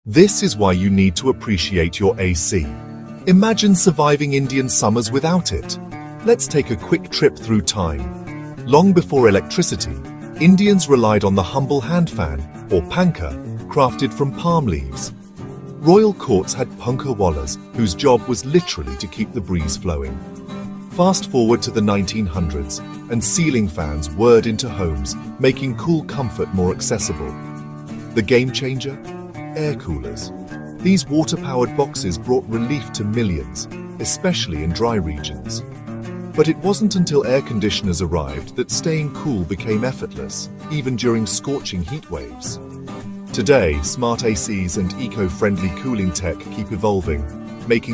This is why you need to appreciate your AC. Imagine surviving Indian summers without it. Let's take a quick trip through time. Long before electricity, Indians relied on the humble hand fan, or pankha, crafted from palm leaves. Royal courts had punkah wallahs, whose job was literally to keep the breeze flowing. Fast forward to the 1900s, and ceiling fans whirred into homes, making cool comfort more accessible. The game changer? Air coolers. These water-powered boxes brought relief to millions, especially in dry regions. But it wasn't until air conditioners arrived that staying cool became effortless, even during scorching heat waves. Today, smart ACs and eco-friendly cooling tech keep evolving, making